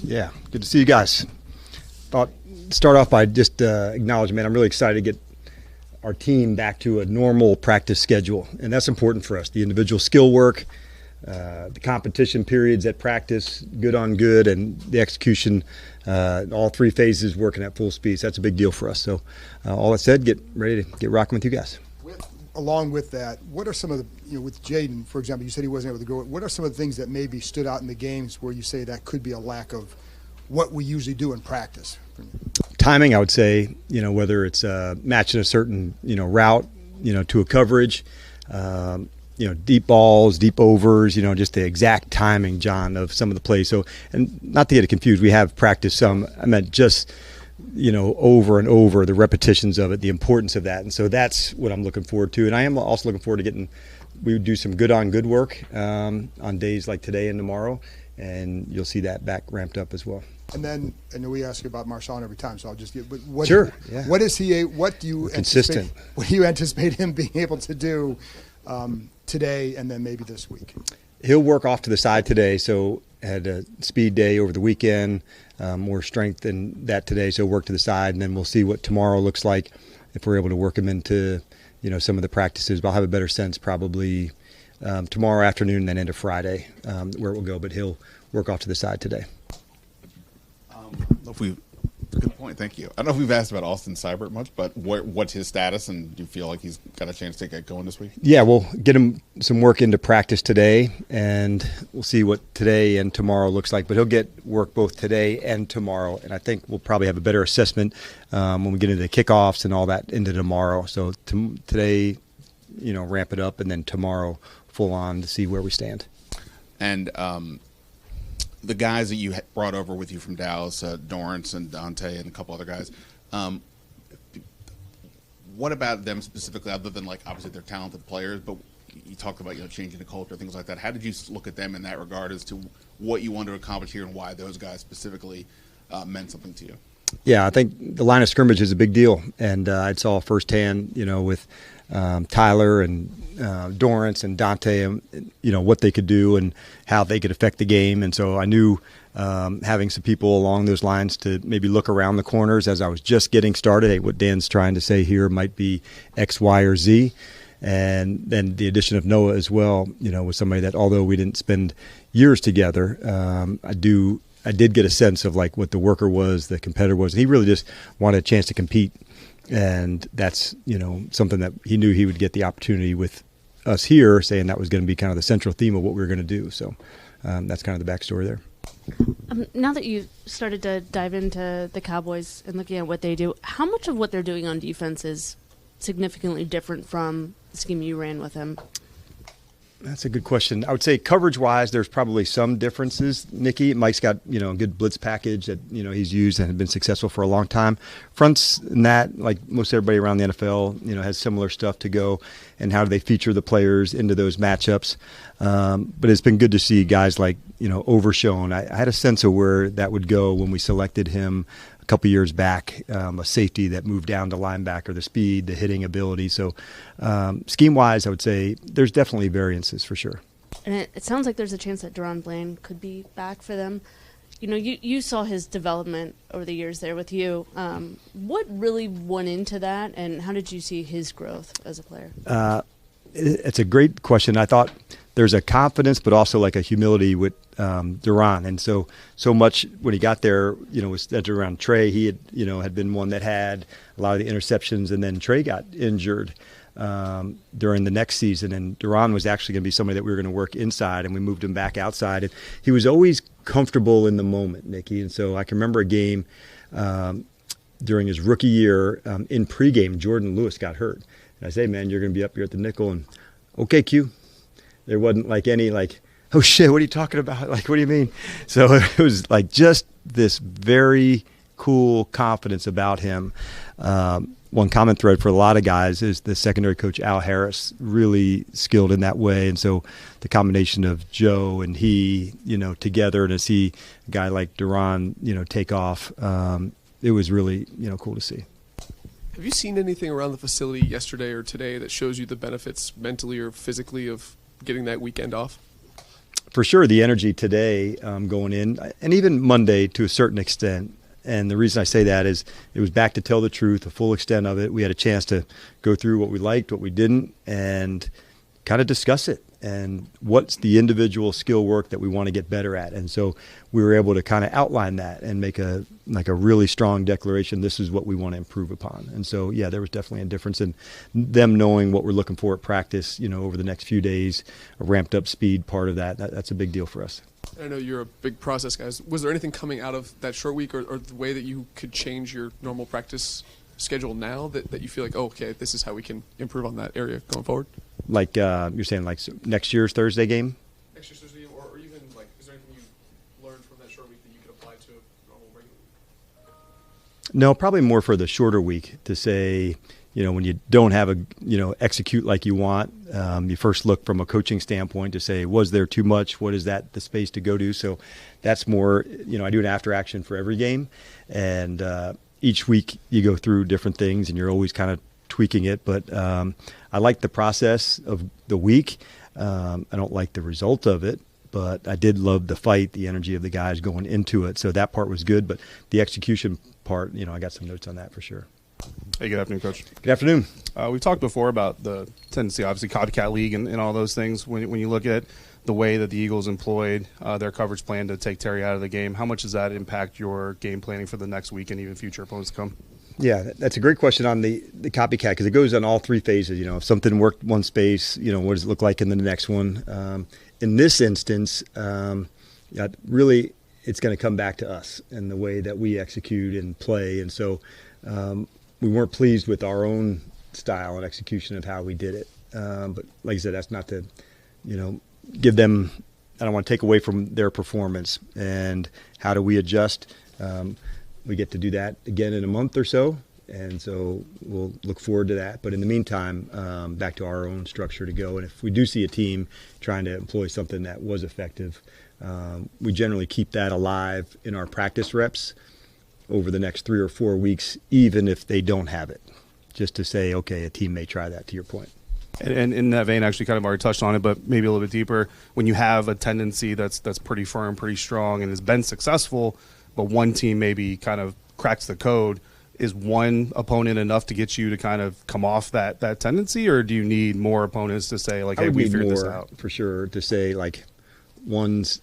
Yeah, good to see you guys. Thought start off by just acknowledging, man, I'm really excited to get our team back to a normal practice schedule, and that's important for us. The individual skill work, the competition periods at practice, good on good, and the execution, all three phases working at full speed. So that's a big deal for us. So all that said, get ready to get rocking with you guys. Along with that, what are some of the, with Jayden, for example, you said he wasn't able to go. What are some of the things that maybe stood out in the games where you say that could be a lack of what we usually do in practice? Timing, I would say, whether it's matching a certain, route, to a coverage, deep balls, deep overs, just the exact timing, John, of some of the plays. So, and not to get it confused, we have practiced some. I meant just, over and over, the repetitions of it, the importance of that. And so that's what I'm looking forward to. And I am also looking forward to we would do some good on good work on days like today and tomorrow. And you'll see that back ramped up as well. And then, I know we ask you about Marshawn every time, so I'll just get. But what, sure. Yeah. What is he? What do you consistent? What do you anticipate him being able to do today and then maybe this week? He'll work off to the side today. So had a speed day over the weekend, more strength in that today. So work to the side, and then we'll see what tomorrow looks like if we're able to work him into some of the practices. But I'll have a better sense probably tomorrow afternoon and then into Friday where it will go. But he'll work off to the side today. Good point, thank you. I don't know if we've asked about Austin Seibert much, but what's his status, and do you feel like he's got a chance to get going this week? Yeah, we'll get him some work into practice today, and we'll see what today and tomorrow looks like. But he'll get work both today and tomorrow, and I think we'll probably have a better assessment when we get into the kickoffs and all that into tomorrow. So today, ramp it up, and then tomorrow full on to see where we stand. And the guys that you brought over with you from Dallas, Dorrance and Dante and a couple other guys, what about them specifically, other than obviously they're talented players, but you talked about changing the culture, things like that. How did you look at them in that regard as to what you wanted to accomplish here and why those guys specifically meant something to you? Yeah, I think the line of scrimmage is a big deal, and I saw firsthand, with Tyler and Dorrance and Dante, what they could do and how they could affect the game. And so I knew having some people along those lines to maybe look around the corners as I was just getting started. Hey, what Dan's trying to say here might be X, Y, or Z. And then the addition of Noah as well, was somebody that, although we didn't spend years together, I did get a sense of what the worker was, the competitor was. And he really just wanted a chance to compete. And that's, something that he knew he would get the opportunity with us here, saying that was going to be kind of the central theme of what we were going to do. So that's kind of the backstory there. Now that you've started to dive into the Cowboys and looking at what they do, how much of what they're doing on defense is significantly different from the scheme you ran with him? That's a good question. I would say coverage-wise, there's probably some differences, Nikki. Mike's got, a good blitz package that, he's used and has been successful for a long time. Fronts and that, like most everybody around the NFL, has similar stuff to go, and how do they feature the players into those matchups. But it's been good to see guys like, Overshown. I had a sense of where that would go when we selected him a couple years back, a safety that moved down to linebacker, the speed, the hitting ability. So scheme-wise, I would say there's definitely variances for sure. And it sounds like there's a chance that Deron Bland could be back for them. You saw his development over the years there with you. What really went into that, and how did you see his growth as a player? It's a great question. I thought there's a confidence, but also like a humility with Deron. And so much when he got there, was centered around Trey. He had, had been one that had a lot of the interceptions, and then Trey got injured during the next season. And Deron was actually going to be somebody that we were going to work inside, and we moved him back outside. And he was always comfortable in the moment, Nikki. And so I can remember a game during his rookie year in pregame, Jordan Lewis got hurt. And I say, man, you're going to be up here at the nickel. And okay, Q. There wasn't any oh shit, what are you talking about? What do you mean? So it was just this very cool confidence about him. One common thread for a lot of guys is the secondary coach, Al Harris, really skilled in that way. And so the combination of Joe and he, together, and to see a guy like Deron, take off, it was really, cool to see. Have you seen anything around the facility yesterday or today that shows you the benefits mentally or physically of getting that weekend off? for sure, the energy today going in, and even Monday to a certain extent. And the reason I say that is it was back to tell the truth, the full extent of it. We had a chance to go through what we liked, what we didn't, and kind of discuss it. And what's the individual skill work that we want to get better at. And so we were able to kind of outline that and make a really strong declaration. This is what we want to improve upon. And so, yeah, there was definitely a difference in them knowing what we're looking for at practice, over the next few days, a ramped up speed part of that. That's a big deal for us. I know you're a big process guy. Was there anything coming out of that short week or the way that you could change your normal practice schedule now that you feel like, oh, okay, this is how we can improve on that area going forward? Like you're saying, like next year's Thursday game? Next year's Thursday game, or even like, is there anything you learned from that short week that you could apply to a normal regular week? No, probably more for the shorter week to say, when you don't have execute like you want, you first look from a coaching standpoint to say, was there too much? What is that the space to go to? So that's more, I do an after action for every game, and each week you go through different things, and you're always kind of tweaking it. But I like the process of the week. I don't like the result of it, but I did love the fight, the energy of the guys going into it. So that part was good, but the execution part, I got some notes on that for sure. Hey, good afternoon, Coach. Good afternoon. We've talked before about the tendency, obviously, copycat league and all those things. When you look at the way that the Eagles employed their coverage plan to take Terry out of the game, how much does that impact your game planning for the next week and even future opponents to come? Yeah, that's a great question on the copycat, because it goes on all three phases. If something worked one space, what does it look like in the next one? In this instance, really it's going to come back to us and the way that we execute and play. And so we weren't pleased with our own style and execution of how we did it. But like I said, that's not to, give them, I don't want to take away from their performance. And how do we adjust? We get to do that again in a month or so, and so we'll look forward to that. But in the meantime, back to our own structure to go. And if we do see a team trying to employ something that was effective, we generally keep that alive in our practice reps over the next 3 or 4 weeks, even if they don't have it, just to say, okay, a team may try that, to your point. And in that vein, actually kind of already touched on it, but maybe a little bit deeper, when you have a tendency that's pretty firm, pretty strong, and has been successful, but one team maybe kind of cracks the code, is one opponent enough to get you to kind of come off that tendency, or do you need more opponents to say, like, hey, we figured this out? For sure, to say, like, one's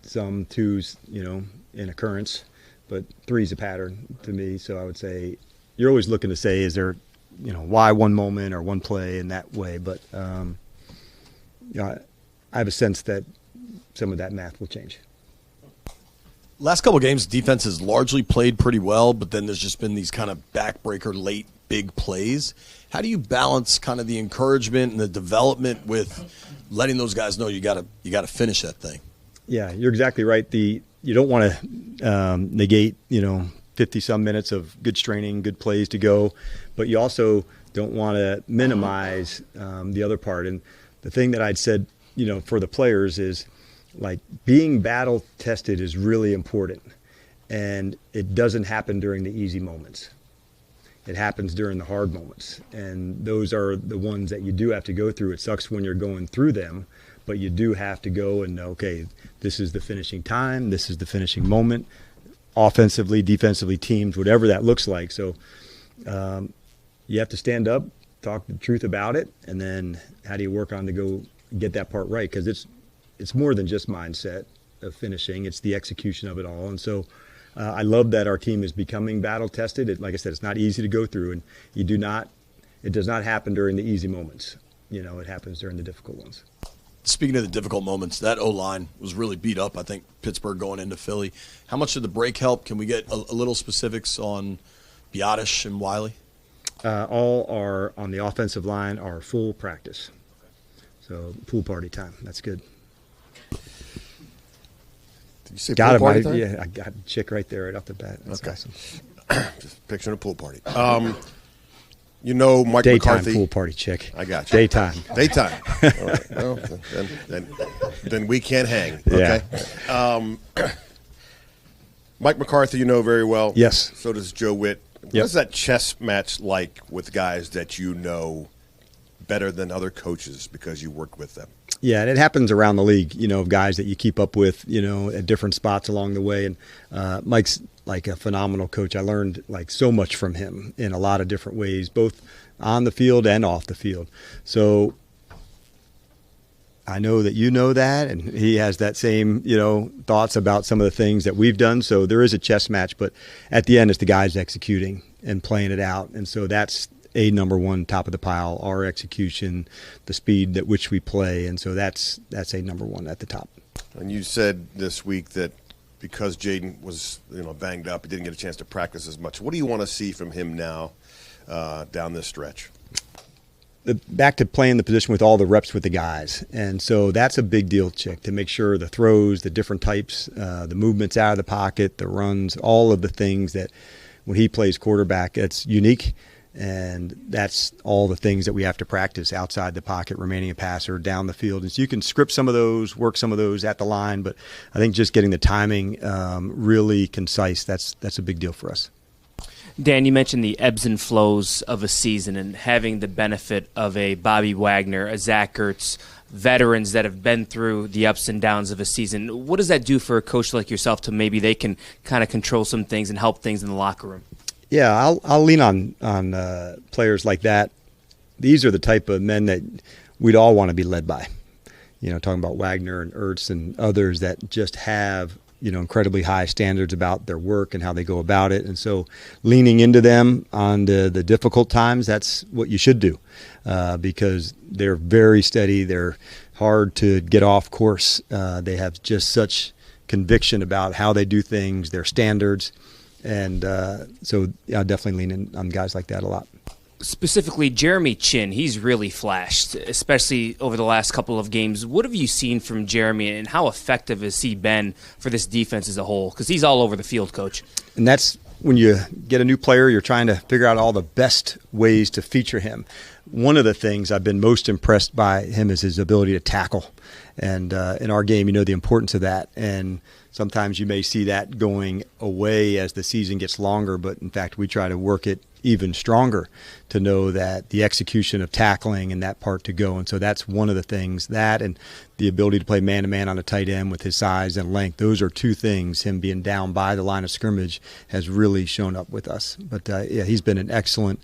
some, two's, in occurrence, but three's a pattern to me. So I would say you're always looking to say, is there, why one moment or one play in that way? But I have a sense that some of that math will change. Last couple of games, defense has largely played pretty well, but then there's just been these kind of backbreaker late big plays. How do you balance kind of the encouragement and the development with letting those guys know you got to finish that thing? Yeah, you're exactly right. You don't want to negate 50-some minutes of good straining, good plays to go, but you also don't want to minimize the other part. And the thing that I'd said, for the players is, like, being battle tested is really important, and it doesn't happen during the easy moments. It happens during the hard moments, and those are the ones that you do have to go through. It sucks when you're going through them, but you do have to go and know, okay, this is the finishing time, this is the finishing moment, offensively, defensively, teams, whatever that looks like. So you have to stand up, talk the truth about it, and then how do you work on to go get that part right? Because it's more than just mindset of finishing. It's the execution of it all. And so I love that our team is becoming battle tested. Like I said, it's not easy to go through, and it does not happen during the easy moments. It happens during the difficult ones. Speaking of the difficult moments, that O-line was really beat up, I think, Pittsburgh going into Philly. How much did the break help? Can we get a little specifics on Biotish and Wiley? All are on the offensive line are full practice. So pool party time. That's good. Did you say got pool party it, time? Yeah, I got a chick right there right off the bat. That's okay. Awesome. Just picturing a pool party. Mike Daytime McCarthy. Pool party chick. I got you. Daytime. Daytime. All right. Well, then we can't hang. Okay. Yeah. Mike McCarthy, you know very well. Yes. So does Joe Witt. What Yep. is that chess match like with guys that you know better than other coaches because you worked with them? Yeah, and it happens around the league, of guys that you keep up with, at different spots along the way. And Mike's like a phenomenal coach. I learned like so much from him in a lot of different ways, both on the field and off the field. So I know that you know that, and he has that same, thoughts about some of the things that we've done. So there is a chess match, but at the end, it's the guys executing and playing it out. And so that's number one, top of the pile, our execution, the speed at which we play. And so that's number one at the top. And you said this week that because Jayden was, banged up, he didn't get a chance to practice as much. What do you want to see from him now down this stretch? Back to playing the position with all the reps with the guys. And so that's a big deal, Chick, to make sure the throws, the different types, the movements out of the pocket, the runs, all of the things that when he plays quarterback, it's unique. And that's all the things that we have to practice outside the pocket, remaining a passer, down the field. And so you can script some of those, work some of those at the line. But I think just getting the timing really concise, that's a big deal for us. Dan, you mentioned the ebbs and flows of a season and having the benefit of a Bobby Wagner, a Zach Ertz, veterans that have been through the ups and downs of a season. What does that do for a coach like yourself to maybe they can kind of control some things and help things in the locker room? Yeah, I'll lean on players like that. These are the type of men that we'd all want to be led by. Talking about Wagner and Ertz and others that just have incredibly high standards about their work and how they go about it. And so leaning into them on the difficult times, that's what you should do because they're very steady. They're hard to get off course. They have just such conviction about how they do things, their standards. And so I definitely lean in on guys like that a lot. Specifically, Jeremy Chin, he's really flashed, especially over the last couple of games. What have you seen from Jeremy, and how effective has he been for this defense as a whole? Because he's all over the field, Coach. And that's when you get a new player, you're trying to figure out all the best ways to feature him. One of the things I've been most impressed by him is his ability to tackle. And in our game, the importance of that. And sometimes you may see that going away as the season gets longer, but in fact, we try to work it even stronger to know that the execution of tackling and that part to go. And so that's one of the things, that and the ability to play man-to-man on a tight end with his size and length. Those are two things, him being down by the line of scrimmage has really shown up with us. But, yeah, he's been an excellent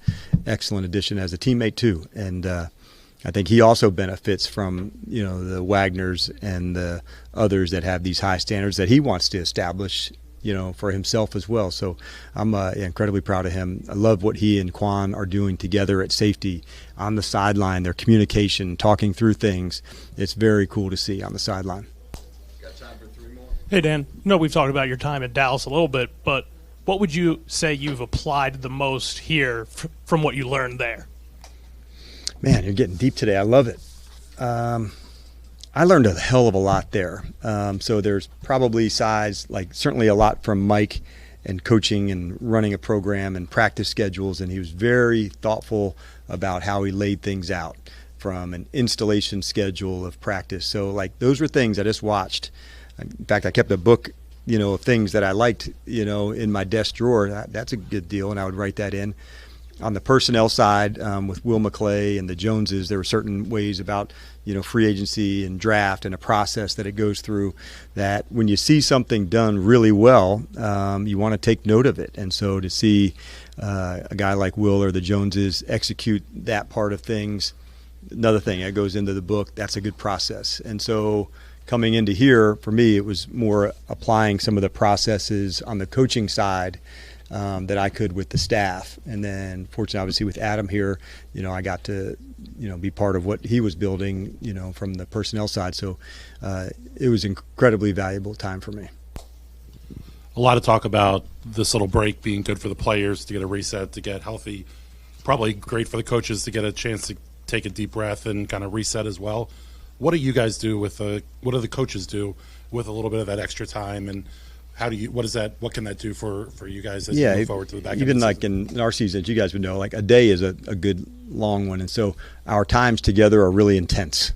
addition as a teammate too. And I think he also benefits from, the Wagners and the others that have these high standards that he wants to establish, for himself as well. So I'm incredibly proud of him. I love what he and Quinn are doing together at safety on the sideline, their communication, talking through things. It's very cool to see on the sideline. Got time for 3 more? Hey, Dan, we've talked about your time at Dallas a little bit, but what would you say you've applied the most here from what you learned there? Man, you're getting deep today. I love it. I learned a hell of a lot there. So there's probably certainly a lot from Mike and coaching and running a program and practice schedules. And he was very thoughtful about how he laid things out from an installation schedule of practice. So those were things I just watched. In fact, I kept a book, of things that I liked, in my desk drawer. That's a good deal. And I would write that in. On the personnel side, with Will McClay and the Joneses, there were certain ways about, free agency and draft and a process that it goes through that when you see something done really well, you want to take note of it. And so to see a guy like Will or the Joneses execute that part of things, another thing that goes into the book, that's a good process. And so coming into here, for me, it was more applying some of the processes on the coaching side that I could with the staff. And then fortunately, obviously with Adam here, I got to, be part of what he was building, from the personnel side. So it was incredibly valuable time for me. A lot of talk about this little break being good for the players to get a reset, to get healthy. Probably great for the coaches to get a chance to take a deep breath and kind of reset as well. What do you guys do what do the coaches do with a little bit of that extra time, and what can that do for you guys as you move forward to the back end? Even in our seasons, you guys would know, a day is a good long one. And so our times together are really intense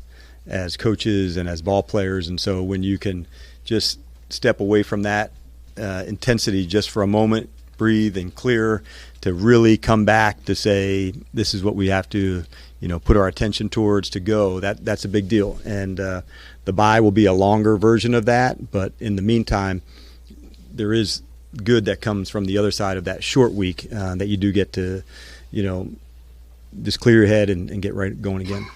as coaches and as ball players. And so when you can just step away from that intensity just for a moment, breathe and clear to really come back to say this is what we have to, put our attention towards to go. That's a big deal. And the bye will be a longer version of that, but in the meantime, there is good that comes from the other side of that short week that you do get to, just clear your head and get right going again.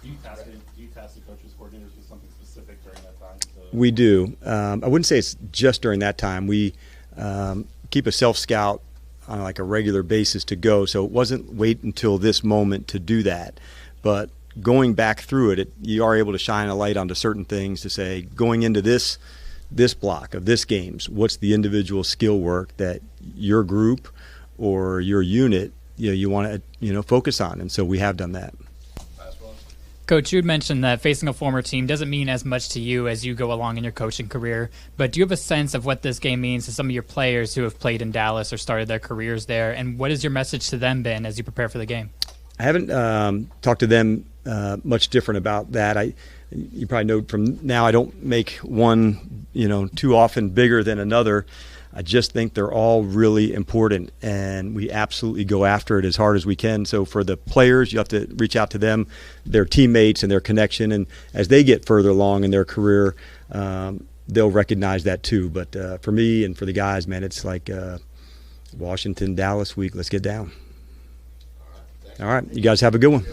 Do you task the coaches, coordinators with something specific during that time? We do. I wouldn't say it's just during that time. We keep a self-scout on like a regular basis to go, so it wasn't wait until this moment to do that. But going back through it, you are able to shine a light onto certain things to say, going into this block of this games, what's the individual skill work that your group or your unit you want to focus on, and so we have done that. Coach, you had mentioned that facing a former team doesn't mean as much to you as you go along in your coaching career, but do you have a sense of what this game means to some of your players who have played in Dallas or started their careers there, and what has your message to them been as you prepare for the game? I haven't talked to them much different about that. You probably know from now I don't make one too often bigger than another. I just think they're all really important, and we absolutely go after it as hard as we can. So for the players, you have to reach out to them, their teammates, and their connection. And as they get further along in their career, they'll recognize that too. But for me and for the guys, man, it's like Washington, Dallas week. Let's get down. All right. You guys have a good one.